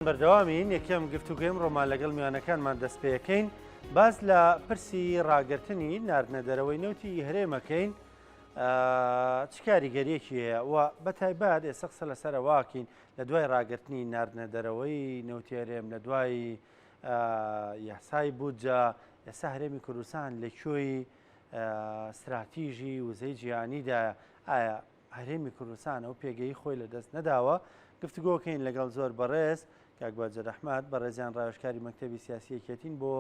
بەردەوامین یەکەم گفتوگەیم ڕۆمان لەگەڵ میوانەکانمان دەست پێەکەین باز لە پرسی ڕاگررتنی ناردنەدەرەوەی نەوتی هەرێمەکەین چ کاریگەریەکی هەیە و بە تایبەت ئێستا قسە لەسەر واکەین لە دوای ڕاگررتنی ناردنەدەرەوەی نەوتی هەرێم لە دوای یاسای بودجە ئێستا هەرێمی کوردستان لەکوێی استراتیژی وزەی جیهانیدا ئایا هەرێمی کوردستان ئەو پێگەی خۆی لەدەست نەداوە گفتوگۆکەین لەگەڵ زۆر بەڕێز کاکباجە ڕەحمەت بەڕێزیان ڕاوێژکاری مەکتەبی سیاسی یەکێتین بۆ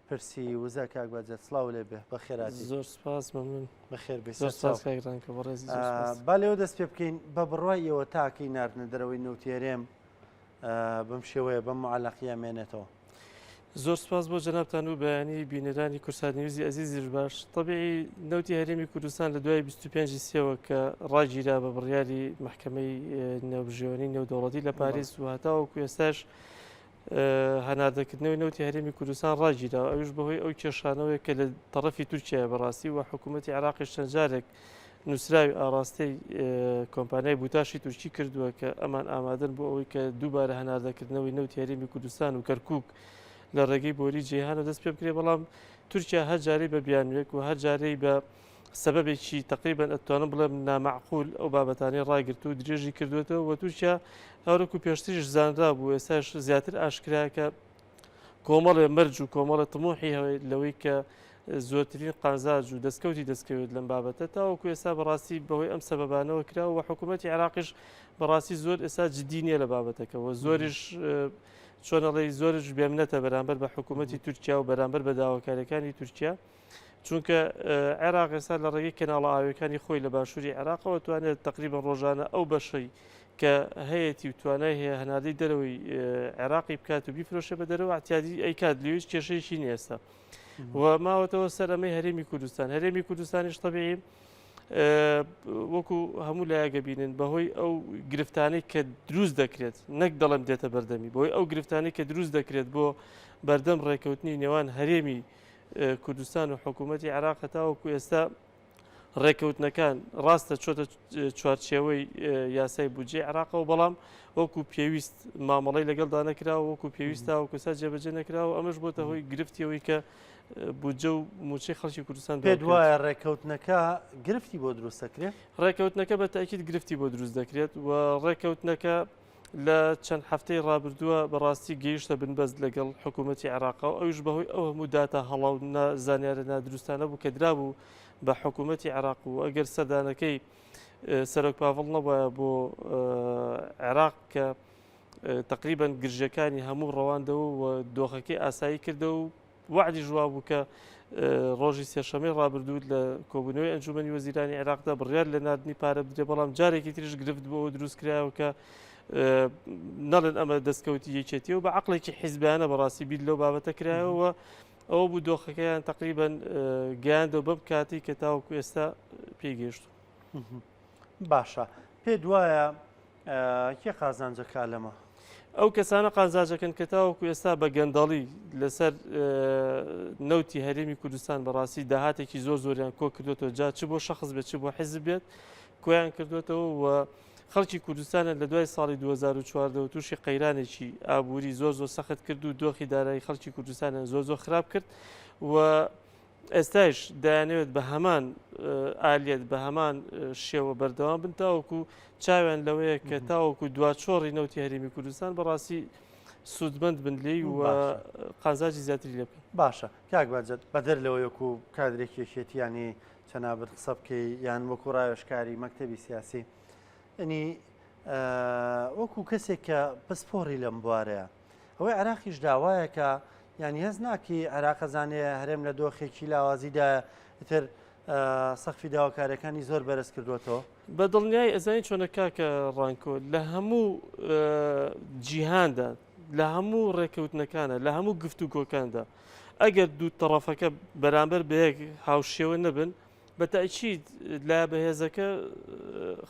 پرسی وزە کاکباجە سڵاو لێ بێ بە خێراتی زۆر سپاس مەمنون بەخێر بێ کاکڕانکە بەڕێزی با لێوە دەست پێ بکەین بە بڕوای ئێوە تاکەی ناردنەدەرەوەی نەوتی هەرێم بەم شێوەیە بەم معەڵەقیە مێنێتەوە. زۆر سپاس بۆ جەنابتان و بەیانی بینەرانی کورسانیوزی عزیزیش باش. طبیعی نەوتی هەرێمی کوردستان لە دوای 25 سێوە کە ڕاگیرا بە بڕیاری محکەمەی نێوبژێوەنی نێودەوڵەتی لە پاریس و هەتاوەکو ئێستاش هەناردەکردنەوەی نەوتی هەرێمی کوردستان ڕاگیرا ئەوش بەهۆی ئەو کێشانەوەی کە لە تەڕەفی تورکیا بەڕاستی و حکوومەتی عێراقیش چەند جارێک نووسراوی ئاراستەی کۆمپانیای بوتاشی تورکی کردووە کە ئەمان ئامادەن بۆ ئەوەی کە دووبارە هەناردەکردنەوەی نەوتی هەرێمی کوردستان و کەرکووک لە ڕێگەی بۆری جیهانە دەست پێ بکرێ، بەڵام تورکیا هەر جارەی بە بیانوێک و هەر جارەی بە سەبەبێکی تقریبەن ئەتوانم بڵێم نامەعقول ئەو بابەتانەی ڕاگرت و درێژی کردوێتەوە و تورکیا هەوڕێک و پێشتریش زانرا بوو ئێستاش زیاتر ئاشکرا کە کۆمەڵێ مەرج و کۆمەڵە تموحی هەوەی لەوەی کە زۆرترین قازاج و دەستکەوتی دەستکەوێت لەم بابەتە تاوەکو ئێستا بەڕاستی بەهۆی ئەم سەبەبانەوە کراوە و حکوومەتی عێراقیش بەڕاستی زۆر ئێستا جددی نییە لە بابەتەکەەوە زۆریش چۆنەڵی زۆرش بێمنەتە بەرامبەر بە حکوومەتی تورکیا و بەرامبەر بە داواکاریەکانی تورکیا، چونکە عێراق ئێستا لە ڕێگەی کەناڵە ئاویەکانی خۆی لە باشووری عێراقەوە توانێت تقریبا ڕۆژانە ئەو بەشەی کە هەیەی و توانای هەیە هەنادەی دەرەوەی عێراقی بکات و بیفرۆشە بە دەرەوە احتیاجی ئەیکات لێویش کێشەیەکی نیە ئێستا و ماوەتەوە سەر ئەمەی هەرێمی کوردستان. هەرێمی کوردستانیش تەبیعی وەکو هەموو لایەگە بینن بەهۆی ئەو گرفتانەی کە دروست دەکرێت نەک دەڵم دێتە بەردەمی بۆی ئەو گرفتانەی کە دروست دەکرێت بۆ بەردەم ڕێکەوتنی نێوان هەرێمی کوردستان و حکوومەتی عێراق هەتاوەکو ئێستا ڕێکەوتنەکان ڕاستە چۆتە چوارچێوەی یاسای بودجێ عێراقەوە، بەڵام وەکو پێویست مامەڵەی لەگەڵدا نەکراوە وەکو پێویستە وەکوسا جێبەجێ نەکراوە ئەمەش بۆتە هۆی گرفتیەوەی کە بودجە و موچەی خەڵکی کوردستان پێ دوایە ڕێکەوتنەکە گرفتی بۆ دروست دەکرێت. ڕێکەوتنەکە بە تاکید گرفتی بۆ دروست دەکرێت و ڕێکەوتنەکە لە چەند هەفتەی ڕابردووە بەڕاستی گەیشتە بنبەست لەگەڵ حکوومەتی عێراقەوە ئەوش بەهۆی ئەو هەموو داتا هەڵاو زانیارە نادروستانە بوو کە درابوو بە حکوومەتی عێراق و ئەگەر سەردانەکەی سەرۆک پاڤڵ نەبووە بۆ عێراق کە تقریبا گرژەکانی هەموو ڕەواندەوە و دۆخەکەی ئاسایی کردە و وعدی ژوا بوو کە ڕۆژی سێشەمەی ڕابردوود لە کۆبوونەوەی ئەنجومەنی وەزیرانی عێراقدا بڕیار لە ناردنی پارە بدرێ، بەڵام جارێکی تریش گرفت بۆ دروست کرایەوە کە نەڵێن ئەمە دەستکەوتی یەکێتیەوە بە عەقڵێکی حیزبیانە بەڕاستی بیر لەو بابەتە کرایەوە ئەوە بوو دۆخەکەیان تقریبا گەیاندەوە بەم کاتی کە تاوەکو ئێستا پێیگەیشت. باشە پێ دوایە کێ قازانجەکە لەمە؟ ئەو کەسانە قازانجەکەن کە تاوەکو ئێستا بە گەندەڵی لەسەر نەوتی هەرێمی کوردستان بەڕاستی داهاتێکی زۆر زۆریان کۆ کردوێتەوە جا چ بۆ شەخص بێت چ بۆ حیزب بێت کۆیان کردوێتەوە و خەڵکی کوردستانە لە دوای ساڵی 2014 تووشی قەیرانێکی ئابووری زۆر سەخت کرد و دۆخی دارایی خەڵکی کوردستانە زۆر خراپ کرد و ئێستاش دایانەوێت بە هەمان ئالێت بە هەمان شێوە بەردەوام بن تاوەکو چاویان لەوەیە کە تاوەکو دوچۆڕی نەوتی هەرێمی کوردستان بەڕاستی سوودمەند بن لێی و قازاجی زیاتری لێ بکەن. باشە کاک باجەت بەدەر لەوەیەکو کادرێکی یەکێتیانی چەنابەت قسە بکەی یان وەکو ڕاوێژکاری مەکتەبی سیاسی ئەنی وەکو کەسێک کە پسپۆڕی لەم بوارەیە ئەوەی عێراقیش داوایە کە یانی هەز ناکی عێراق زانێ هەرێم لە دۆخێکی لاوازیدا تر سەقفی داواکاریەکانی زۆر بەرز کردوێتەوە بە دڵنیای ئەزانی چۆنە کاکە ڕانکۆ لە هەموو جیهاندا لە هەموو ڕێکەوتنەکانە لە هەموو گفتوگۆکاندا ئەگەر دوو تەڕەفەکە بەرامبەر بە یەک هاوشێوە نەبن بە تاکید لا بەهێزەکە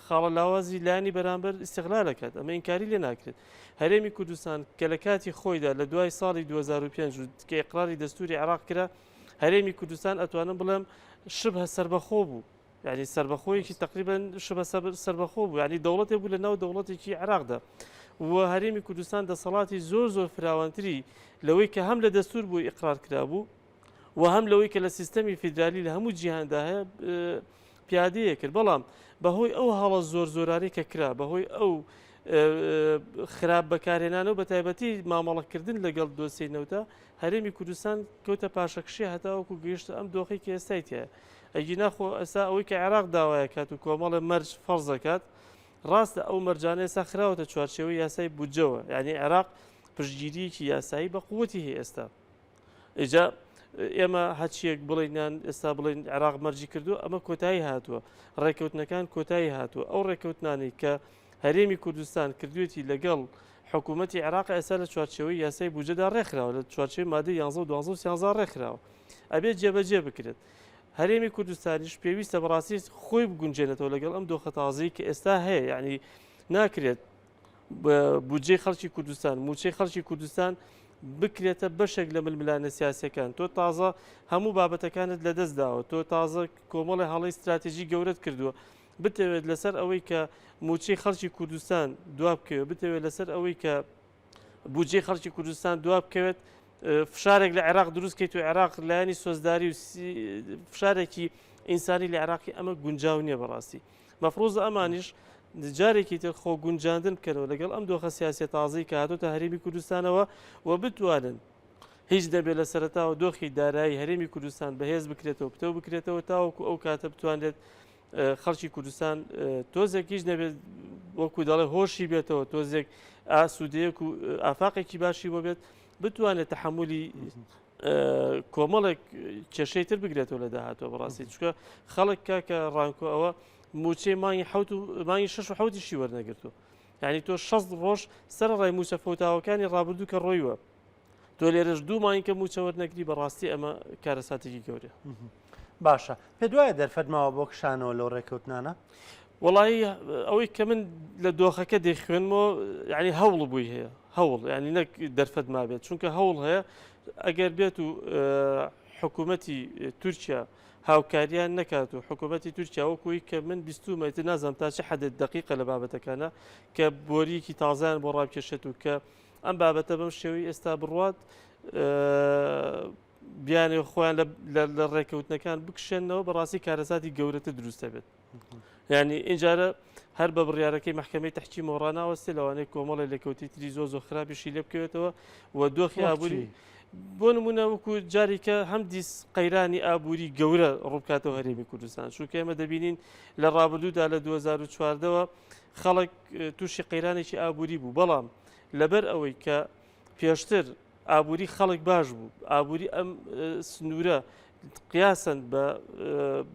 خاڵە لاوازی لانی بەرامبەر ئیستیغلالەکات ئەمە ئینکاری لێ ناکرێت. هەرێمی کوردستان کە لە کاتی خۆیدا لە دوای ساڵی 2005 کە ئیقراری دەستوری عێراق کرا هەرێمی کوردستان ئەتوانم بڵێم شبه سربەخۆ بوو، یعنی سربەخۆیەکی تقریبا شبه سربەخۆ بوو، یعنی دەوڵەتێک بوو لە ناو دەوڵەتێکی عێراقدا و هەرێمی کوردستان دەسەڵاتی زۆر فراوانتری لەوەی کە هەم لە دەستور بوو ئیقرار کرابوو و هەم لەوەی کە لە سیستەمی فیدرالی لە هەموو جیهاندا هەیە پیادەیە کرد. بەڵام بەهۆی ئەو هەڵە زۆرانەی کە کرا، بەهۆی ئەو خراپ بەکارهێنانەوە بە تایبەتی مامەڵەکردن لەگەڵ دۆسیی نەوتە، هەرێمی کوردستان کەوتە پاشەکشی هەتاوەکو گەیشتە ئەم دۆخی کە ئێستای تایە. ئەگی ناخۆ ئەستا ئەوەی کە عێراق داوایە کات و کۆمەڵە مەرج فەرز دەکات، ڕاستە ئەو مەرجانە ئێستا خراوەتە چوارچێوەی یاسای بودجەوە، یعنی عێراق پشتگیریەکی یاسایی بە قووەتی هەیە ئێستا. ئێجا ئێمە هەچیەک بڵێنیان ئێستا بڵێن عێراق مەرجی کردو، ئەمە کۆتایی هاتووە، ڕێکەوتنەکان کۆتایی هاتووە. ئەو ڕێکەوتنانی کە هەرێمی کوردستان کردوێتی لەگەڵ حکوومەتی عێراق ئێستا لە چوارچێوەی یاسای بودجەدا ڕێکخراوە، لە چوارچێوەی مادەی 11 و 12 و 13 ڕێکخراوە، ئەبێت جێبەجێ بکرێت. هەرێمی کوردستانیش پێویستە بەڕاستی خۆی بگونجێنێتەوە لەگەڵ ئەم دۆخە تازەی کە ئێستا هەیە، یعنی ناکرێت بودجەی خەڵکی کوردستان، موچەی خەڵکی کوردستان بکرێتە بەشێک لە ململانە سیاسەکان. تۆ تازە هەموو بابەتەکانت لەدەست داوە، تۆ تازە کۆمەڵی هەڵی استراتێژی گەورەت کردووە، بتەوێت لەسەر ئەوەی کە موچەی خەڵکی کوردستان دواب بکەوێت، بتەوێت لەسەر ئەوەی کە بودجەی خەڵکی کوردستان دواب بکەوێت، فشارێک لە عێراق دروستکەیت و عێراق لایەنی سۆزداری و فشارێکی ئینسانی لە عێراقی ئەمە گونجاو نییە بەڕاستی. مەفروضە ئەمانیش جارێکی تر خۆ گونجاندن بکەنەوە لەگەڵ ئەم دۆخە سیاسی تازەی کە هاتوۆتە هەرێمی کوردستانەوە و بتوانن هیچ دەبێت لە سەرەتاوە دۆخی دارایی هەرێمی کوردستان بەهێز بکرێتەوە، پتە بکرێتەوە تاوەکو ئەو کاتە بتوانێت خەڵکی کوردستان تۆزێکیش نەبێت وەکو دەڵێ هۆشی بێتەوە، تۆزێک ئاسوودەیەک و ئافاقێکی باشی بۆ بێت، بتوانێت تەحملی کۆمەڵێک کێشەی تر بگرێتەوە لە داهاتەوە بەڕاستی. چونکە خەڵک کاکە ڕانکۆ ئەوە موچەی مانگی 6 و 7 وەرنەگرتووە، یعنی تۆ 6 ڕۆژ سەرڕای موچە فەوتاوەکانی ڕابردوو کە ڕۆیوە، تۆ لێرەش 2 مانگی کە موچە وەرنەگری بەڕاستی ئەمە کارەساتێکی گەورە. باشە، پێ دوایە دەرفەتماوە بۆ کشانەوە لەو ڕێکەوتنانە؟ وڵی ئەوەی کە من لە دۆخەکە دەیخوێنمەوە، یعنی هەوڵ بووی هەیە، هەوڵ یعنی نەک دەرفەت ما بێت، چونکە هەوڵ هەیە ئەگەر بێت و حکوومەتی تورکیا هاوکاریان نەکات و حکوومەتی تورکیا وەکوی کە من بیستومەتی نازانم تا چه حدت دقیقە لە بابەتەکانە کە بۆریکی تازان بۆ ڕابکێشێت و کە ئەم بابەتە بەم شێوەی ئێستا بڕوات بیانێ خۆیان لە ڕێکەوتنەکان بکشێنەوە، بەڕاستی کارەساتی گەورەتە دروستە بێت. یعنی ئینجارە هەر بە بڕیارەکەی محکەمەی تەحکیمەوە ڕاناوەستێ لەوانەیە کۆمەڵی لەکەوتی تری زۆر خراپیشی لێ بکەوێتەوە و دۆخی ئابووری بۆ نمونە وەکو جارێکە هەم دیس قەیرانی ئابووری گەورە ڕووبکاتەوە هەرێمی کوردستان، چونکە ئێمە دەبینین لە ڕابردوودا لە 2014ەوە خەڵک تووشی قەیرانێکی ئابووری بوو، بەڵام لەبەر ئەوەی کە پێشتر ئابووری خەڵک باش بوو، ئابووری ئەم سنوورە قیاسن بە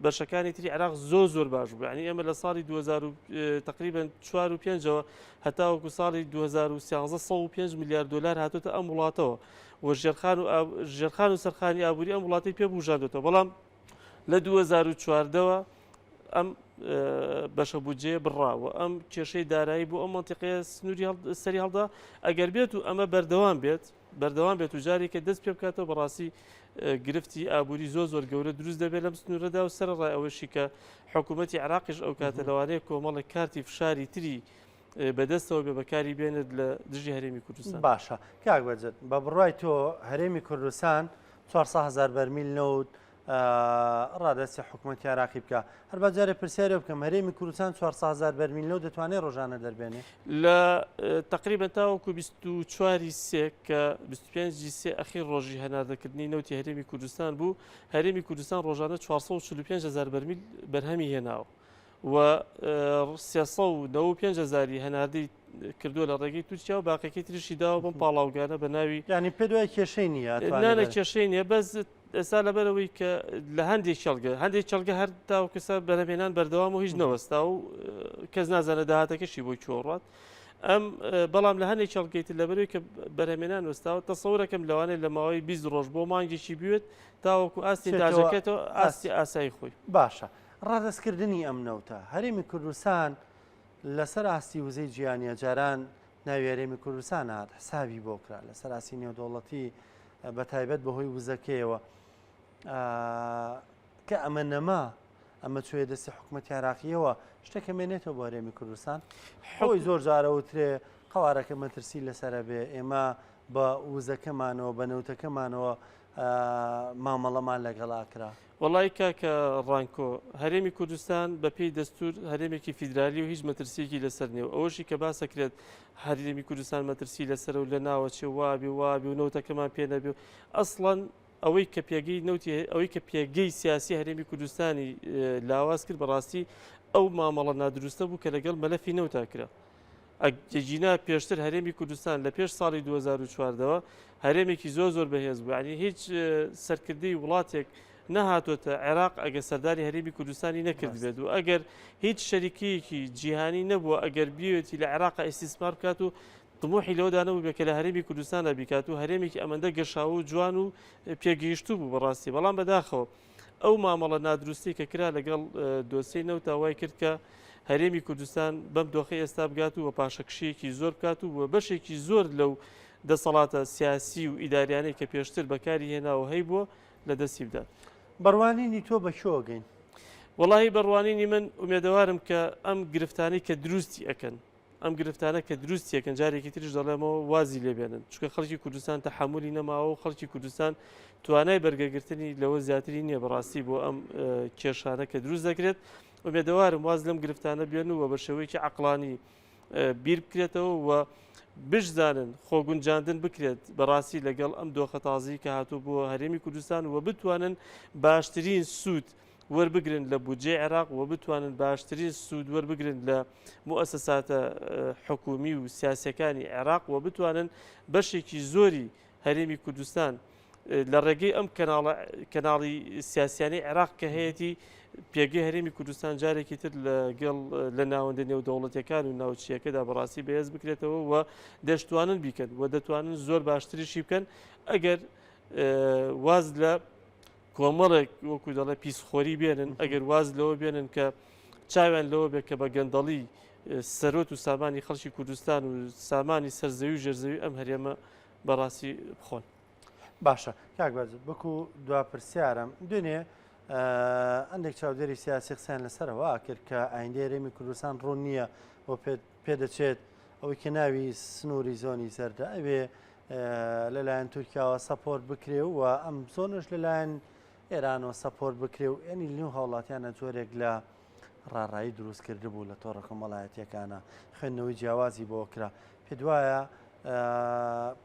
بەشەکانی تری عێراق زۆر باش بوو. یعنی ئێمە لە ساڵی 2000 تقریبا 4 و 5ەوە هەتاوەکو ساڵی 2013 105 میلیارد دلار هاتوتە ئەم وڵاتەوە و ژێرخان و سەرخانی ئابووری ئەم وڵاتی پێ بژاندوێتەوە، بەڵام لە 2014ەوە ئەم بەشە بودجێ بڕاوە، ئەم کێشەی دارایی بۆ ئەم منتیقەیە سنووری سەری هەڵدا ئەگەر بێت و ئەمە بەردەوام بێت و جارێکە دەست پێ بکاتەوە بەڕاستی گرفتی ئابووری زۆر گەورە دروست دەبێت لەم سنوورەدا و سەرڕای ئەوەشی کە حکوومەتی عێراقیش ئەو کاتە لەوانەیە کۆمەڵی کارتی فشاری تری بەدەستەوە بێ بەکاری بێنێت لە دژی هەرێمی کوردستان. باشە کاک بەجێت بە بڕای تۆ هەرێمی کوردستان 400,000 بەرمیل نەوت ڕادستی حکوومەتی عێراقی بکە، هەر بەجارێ پرسیارە بکەم هەرێمی کوردستان 400,000 بەرمیل نەوت دەتوانێت ڕۆژانە دەربێنێ لە تقریبا تاوەکو 24 سێ کە 25 سێ ئەخیر ڕۆژی هەناردەکردنی نەوتی هەرێمی کوردستان بوو، هەرێمی کوردستان ڕۆژانە 445,000 بەرمیل بەرهەمی هێناوە و 395,000 هەناردەی کردووە لە ڕێگەی تورکیا و باقیەکەی تریشی داوە بەم پاڵاوگانە بە ناوی، ینی پێ دوای کێشەی نییە نانە کێشەی نییە، بەس ئێستا لەبەرەوەی کە لە هەندێک چەڵگە هەر تاوکەسە بەرهەمێنان بەردەوام و هیچ نەوەستا و کەس نازانە داهاتەکەشی بۆی چۆڕات ئەم، بەڵام لە هەندێک چەڵگەیتر لەبەرەوەی کە بەرهەمێنان وەستاوە تەسەورەکەم لەوانەیە لە ماوەی 20 ڕۆژ بۆ مانگێکی بوێت تاوەکو ئاستی تاجەکێتەوە ئاستی ئاسایی خۆی. باشە، ڕادستکردنی ئەم نەوتە هەرێمی کوردستان لەسەر ئاستی وزەی جیهانیە جاران ناوی هەرێمی کوردستان هات حسابی بۆ کرا لەسەر ئاستی نێودەوڵەتی بە تایبەت بەهۆی وزەکەیەوە کە ئەمە نەما ئەمە کوێ دەستی حکوومەتی عێراقیەوە شتێکە مێنێتەوە بۆ هەرێمی کوردستان. خۆی زۆر جارە وترێ قوارەکە مەترسی لەسرە بێ ئێمە بە وزەکەمانەوە بە نەوتەکەمانەوە مامەڵەمان لەگەڵاکرا. وڵی کاکە ڕانکۆ هەرێمی کوردستان بە پێی دەستور هەرێمێکی فیدرالی و هیچ مەترسیەکی لەسەر نیێ ئەوەشی کە باسەکرێت هەرێمی کوردستان مەترسی لەسەر و لە ناوەچێ وابی و نەوتەکەمان پێ نەبێ و ئەسڵەن ئەوەی کە پێگەی نەوتی ئەوەی کە پێگەی سیاسی هەرێمی کوردستانی لاواز کرد بەڕاستی ئەو مامەڵە نادروستە بوو کە لەگەڵ مەلەفی نەوتاکرا. ئەجینا پێشتر هەرێمی کوردستان لە پێش ساڵی 2014ەوە هەرێمێکی زۆر بەهێز بوو، ینی هیچ سەرکردی وڵاتێک نەهاتۆتە عێراق ئەگە سەرداری هەرێمی کوردستانی نەکرد بێت و ئەگەر هیچ شەریکیەکی جیهانی نەبووە ئەگەر بیوێتی لە عێراق ئیسیسمار بکات و طموحی لەوەدا نەبوو بێت کە لە هەرێمی کوردستانە بیکات و هەرێمێکی ئەمەندە گەشاو و جوان و پێگەیشتوو بوو بەڕاستی. بەڵام بەداخەوە ئەو مامەڵە نادروستی کە کرا لەگەڵ دۆسەی نەوتا وای کرد کە هەرێمی کوردستان بەم دۆخی ئێستا بگات و بە پاشەکشیەکی زۆر بکات و بە بەشێکی زۆر لەو دەسەڵاتە سیاسی و ئیداریانەی کە پێشتر بەکاری هێناوە هەی بووە لە دەستی بدات. بڕوانینی تۆ بە شۆگەین؟ وڵی بڕوانینی من ئومێدەوارم کە ئەم گرفتانەی کە دروستی ئەەکەن ئەم گرفتانە کە دروستی ئەەکەن جارێکی تریش دەڵێمەوە وازی لێبێنن چکە خەڵکی کوردستان تەحملی نەماوە و خەڵکی کوردستان توانای بەرگەگرتنی لەوە زیاتری نییە بەڕاستی بۆ ئەم کێشانە کە دروست دەکرێت. ئومێدەوارم واز لەم گرفتانە بێن و بە شێوەیەکی عەقڵانی بیر بکرێتەوە و بشزانن خۆگونجاندن بکرێت بەڕاستی لەگەڵ ئەم دۆخە تازی کە هاتوو بۆ هەرێمی کوردستان و بتوانن باشترین سوود وەربگرن لە بودجێ عێراق و بتوانن باشترین سوود وەربگرن لە موسساتە حکومی و سیاسەکانی عێراق و بتوانن بەشێکی زۆری هەرێمی کوردستان لە ڕێگەی ئەم کەناڵی سیاسیانی عێراق کە هەیەی پێگەی هەرێمی کوردستان جارێکی تر لەگەڵ لە ناوەندە نێودەوڵەتیەکان و ناوچیەکەدا بەڕاستی بەهێز بکرێتەوە و دەشتوانن بیکەن و دەتوانن زۆر باشتریشی بکەن ئەگەر واز لە کۆمەڵێک وەکو دەڵێ پیسخۆری بێنن ئەگەر واز لەوە بێنن کە چاویان لەوە بێت کە بە گەندەڵی سەرۆت و سامانی خەڵکی کوردستان و سامانی سەرزەوی و ژێرزەوی ئەم هەرێمە بەڕاستی بخۆن. باشە کاک بەرز بکو دواپرسیارم دوێنێ ئەندێک چاودێری سیاسی قسەیان لەسەرەوە کرد کە ئایندەی هەرێمی کوردستان ڕوون نییە بۆ پێدەچێت ئەوەی کە ناوی سنووری زۆنی زەردە ئەوێ لەلایەن تورکیاوە سەپۆرت بکرێ و ئەم زۆنش لەلایەن ئێرانەوە سەپۆرت بکرێ و ئەنی نێو هاوڵاتیانە جۆرێک لە ڕاڕایی دروستکرد بوو لە تۆڕە کۆمەڵایەتیەکانە خوێندنەوەی جیاوازی بۆ کرا. پێ وایە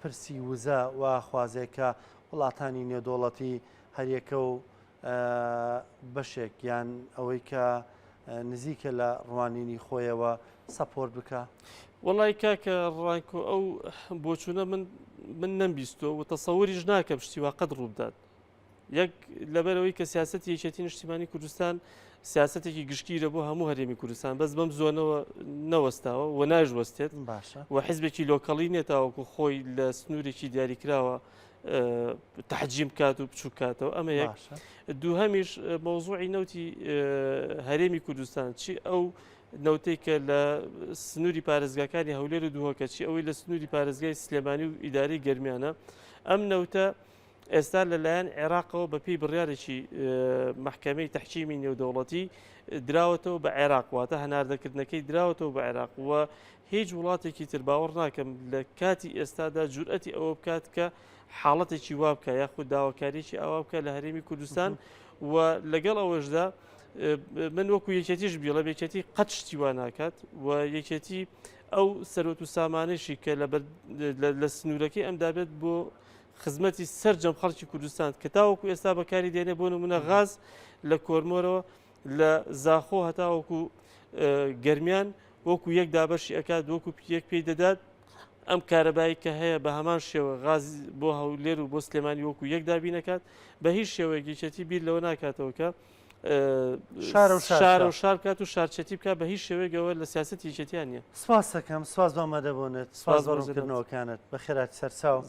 پرسی وزە و خوازێکە وڵاتانی نێودۆڵەتی هەریەکە و بەشێک یان ئەوەی کە نزیکە لە ڕوانینی خۆیەوە سەپۆرت بکە؟ وڵی کاکە ڕانکۆ ئەو بۆچوونە من نەمبیستۆ و تەسەوریش ناکە پشتیوا قەت ڕووبدات. یەک لەبەرەوەی کە سیاسەتی یەکێتی نیشتیمانی کوردستان سیاسەتێکی گشتگیرە بۆ هەموو هەرێمی کوردستان بەس بەم زۆنەوە نەوەستاوە و ناژوەستێت باشە و حیزبێکی لۆکەڵی نێتاوەکو خۆی لە سنوورێکی دیاریکراوە تحجیم کات و بچووکاتەوە ئەمە یەک. دووهەمیش مۆزوعی نەوتی هەرێمی کوردستان چی ئەو نەوتەی کە لە سنووری پارێزگاکانی هەولێر و دووهۆکە چی ئەوەی لە سنووری پارێزگای سلێمانی و ئیداری گەرمیانە ئەم نەوتە ئێستا لەلایەن عێراقەوە بە پێی بڕیارێکی محکەمەی تەحکیمی نێودەوڵەتی دراوەتەوە بە عێراق واتە هەناردەکردنەکەی دراوەتەوە بە عێراق و هیچ وڵاتێکی تر باوەڕ ناکەم لە کاتی ئێستادا جورئەتی ئەوە بکات کە حاڵەتێکی وا بکە یاخود داواکاریی ئەوە بکە لە هەرێمی کوردستان و لەگەڵ ئەوەشدا من وەکو یەکێتیش بیڵە یەکێتی قەت شتی وا ناکات و یەکێتی ئەو سەرۆت و سامانێشی کە لە سنوورەکەی ئەمدا بێت بۆ خزمەتی سەرجەم خەڵکی کوردستان کە تاوەکو ئێستا بەکاری دێنێ بۆ نمونە غاز لە کۆرمۆرەوە لە زاخۆ هەتاوەکو گەرمیان وەکو یەک دابەشی ئەکات وەکو یەک پێی دەدات ئەم کارەبایی کە هەیە بە هەمان شێوە غاز بۆ هەولێر و بۆ سلێمانی وەکو یەک دابینەکات بە هیچ شێوەیەکیچەتی بیر لەوە ناکاتەوە کە شار و شار بکات و شارچەتی بکات بە هیچ شێوەیەکەوە لە سیاسەتی یەکێتیان نییە. سپاس دەکەم سواز بۆ ئەمەدەبوونێت سواز بەڕوونکردنەوەکانت بە خێرات سەرچاو.